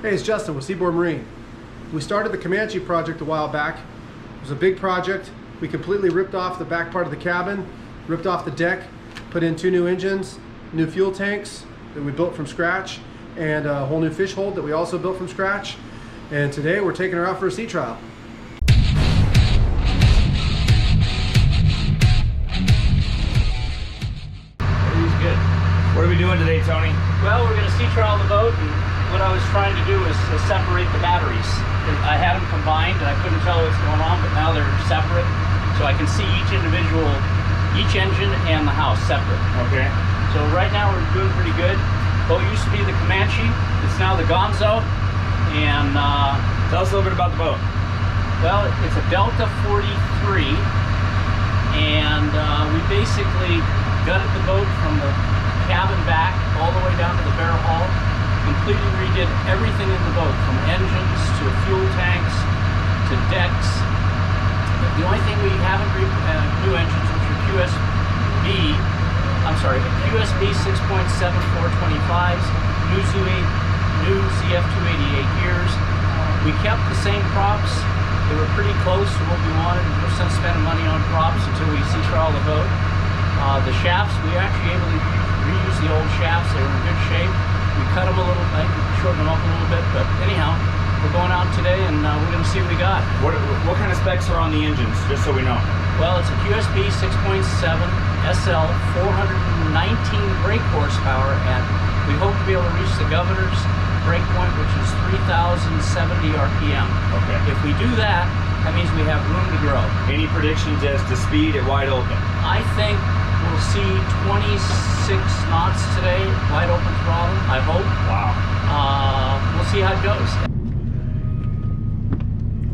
Hey, it's Justin with Seaboard Marine. We started the Comanche project a while back. It was a big project. We completely ripped off the back part of the cabin, ripped off the deck, put in 2 new engines, new fuel tanks that we built from scratch, and a whole new fish hold that we also built from scratch. And today we're taking her out for a sea trial. He's good. What are we doing today, Tony? Well, we're going to sea trial the boat, and what I was trying to do is separate the batteries. I had them combined and I couldn't tell what's going on, but now they're separate, so I can see each engine and the house separate. Okay. So right now we're doing pretty good. Boat used to be the Comanche, it's now the Gonzo, and tell us a little bit about the boat. well, it's a Delta 43, and we basically gutted the boat from the cabin back all the way down to the barrel hull. Completely redid everything in the boat, from engines to fuel tanks to decks. The only thing we haven't new engines, which are QSB 6.7425s, new ZF288 gears. We kept the same props. They were pretty close to what we wanted. No sense spending money on props until we sea trial the boat. The shafts, we were actually able to reuse the old shafts. They were in good shape. We cut them a little, shortened them up a little bit, but anyhow, we're going out today and we're going to see what we got. What kind of specs are on the engines, just so we know? Well, it's a QSB 6.7 SL, 419 brake horsepower, and we hope to be able to reach the governor's brake point, which is 3,070 RPM. Okay. If we do that, that means we have room to grow. Any predictions as to speed at wide open? I think we'll see 26 knots today, wide open throttle, I hope. Wow. We'll see how it goes.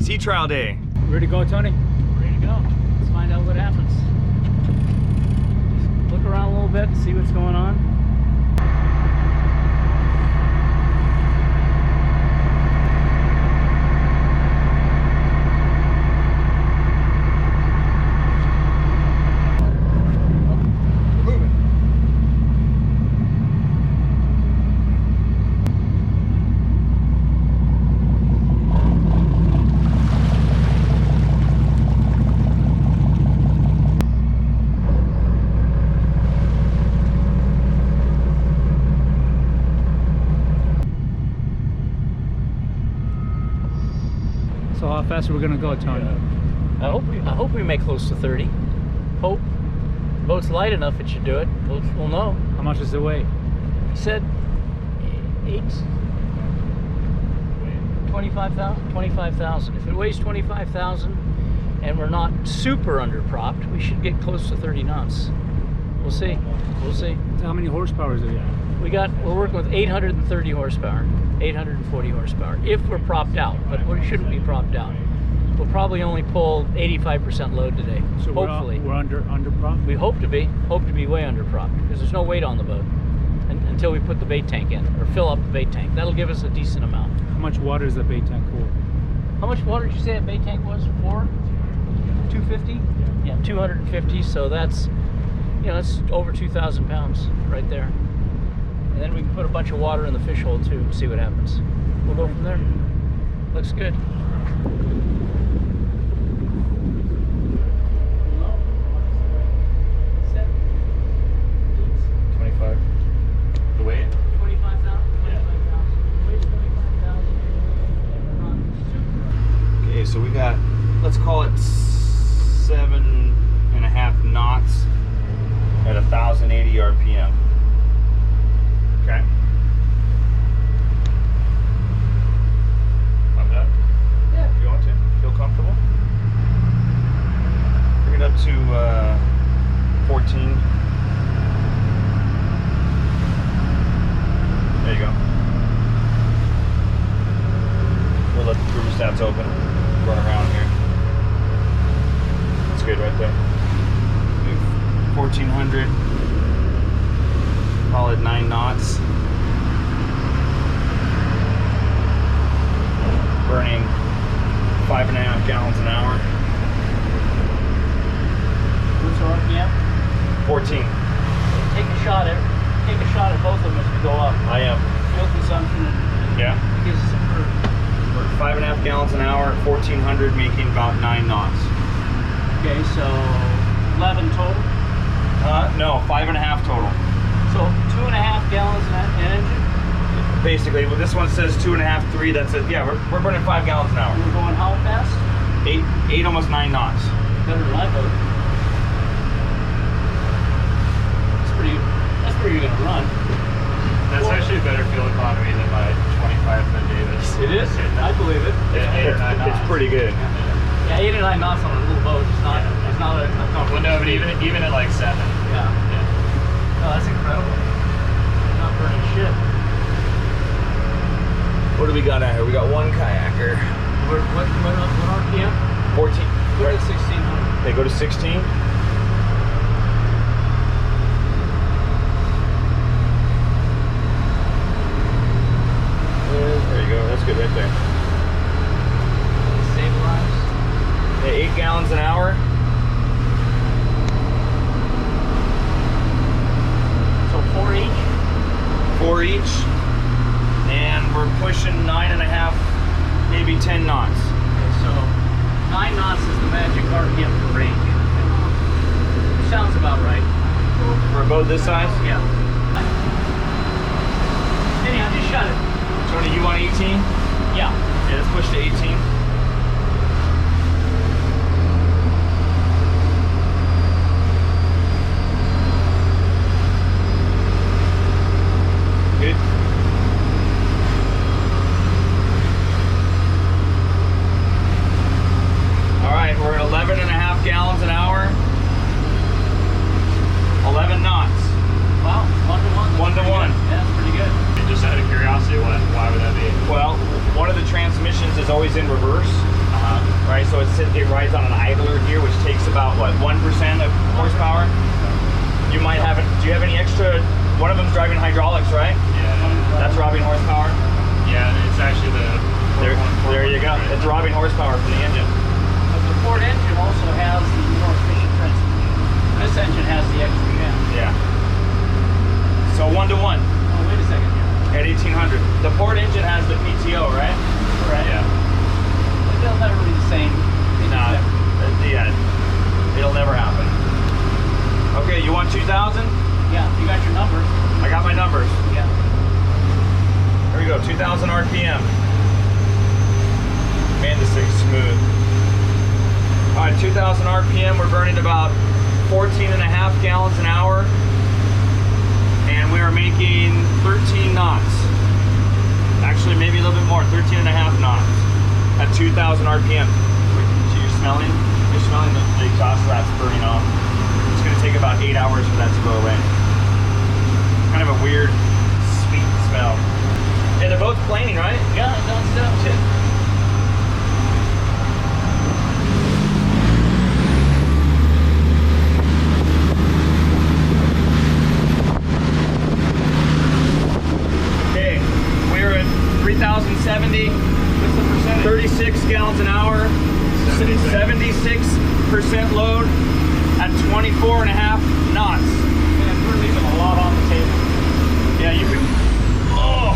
Sea trial day. Ready to go, Tony? Ready to go. Let's find out what happens. Look around a little bit, see what's going on. So how fast are we gonna go, Tony? I hope we make close to 30. Hope. The boat's light enough, it should do it. We'll know. How much does it weigh? He said 25,000. If it weighs 25,000 and we're not super underpropped, we should get close to 30 knots. We'll see. We'll see. How many horsepower is it? We're working with 830 horsepower, 840 horsepower, if we're propped out, but we shouldn't be propped out. We'll probably only pull 85% load today, So hopefully. we're under prop? We hope to be way under propped, because there's no weight on the boat until we put the bait tank in, or fill up the bait tank. That'll give us a decent amount. How much water is the bait tank hold? How much water did you say that bait tank was? 250? Yeah, 250, so that's, that's over 2,000 pounds right there. And then we can put a bunch of water in the fish hole too and see what happens. We'll go from there. Looks good. The weight? 25,000. Okay, so we got, let's call it 7.5 knots at 1,080 RPM. Okay. Not bad. Yeah. If you want to, feel comfortable. Bring it up to 14. There you go. We'll let the thermostats open. Run around here. That's good right there. 1400. Call it 9 knots. Burning 5.5 gallons an hour. What's our RPM? 14. Take a shot at both of them as we go up. I am. Fuel consumption. Yeah. Because 5.5 gallons an hour, 1,400, making about 9 knots. Okay, so 11 total. No, 5.5 total. So 2.5 gallons an engine. Basically, well, this one says 2.5, 3. That's it. Yeah, we're burning 5 gallons an hour. We're going how fast? 8, almost 9 knots. Better than I boat. That's pretty good to run. That's actually better fuel economy than my 25 foot Davis. It is? I believe it. Yeah, 8 or 9 knots. It's pretty good. Yeah, 8 or 9 knots on a little boat. It's not. Yeah. It's not a comfortable. Well, no, but even at like 7. Yeah. Oh, that's incredible. You're not burning shit. What do we got out here? We got one kayaker. What RPM? 14. Go to 1600. They go to 16. There you go. That's good right there. Stabilize. Yeah, 8 gallons an hour. So 4 each. 4 each. And we're pushing 9.5, maybe 10 knots. Okay, so 9 knots is the magic RPM for range. Sounds about right. For a boat this size? Yeah. Anyhow, just shut it. Tony, you want 18? Yeah. Yeah, let's push to 18. Good. All right, we're at 11.5 gallons an hour. 11 knots. Wow, 1 to 1. 1 to 1. Yeah, that's pretty good. And just out of curiosity, why would that be? Well, one of the transmissions is always in reverse, right? So it rides on an idler here, which takes about, what, 1% of horsepower? You might have it. Do you have any extra? One of them's driving hydraulics, right? Yeah. That's robbing horsepower. Yeah, it's actually the. There you go. It's robbing horsepower from the engine. But the Ford engine also has the more efficient transmission. This engine has the extra gen. Yeah. So 1 to 1 Oh, wait a second here. at 1800. The Ford engine has the PTO, right? Correct. Yeah. But they'll never be the same. Nah, yeah, it'll never happen. Okay, you want 2,000? Yeah, you got your numbers. I got my numbers. Yeah. Here we go, 2,000 RPM. Man, this thing's smooth. All right, 2,000 RPM, we're burning about 14.5 gallons an hour. And we are making 13 knots. Actually, maybe a little bit more, 13.5 knots at 2,000 RPM. So you're smelling the exhaust that's burning off. It's gonna take about 8 hours for that to go away. Kind of a weird, sweet smell. Yeah, they're both planing, right? Yeah, it does stuff. Shit. Okay, we're at 3,070. What's the percentage? 36 gallons an hour, 76% load at 24.5 knots. Man, we're leaving a lot on the table. Yeah, you can. Oh,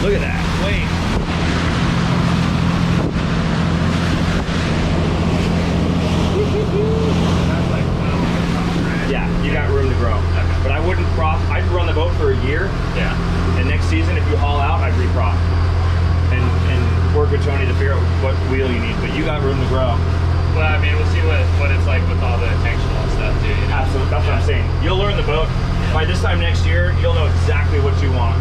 look at that. Wait. That's like right? Yeah, you got room to grow. Okay. But I wouldn't prop. I'd run the boat for a year, Yeah. and next season, if you haul out, I'd reprop and work with Tony to figure out what wheel you need. But you got room to grow. Well, I mean, we'll see what it's like with all the functional stuff too. You know? Absolutely, that's what I'm saying. You'll learn the boat. By this time next year, you'll know exactly what you want.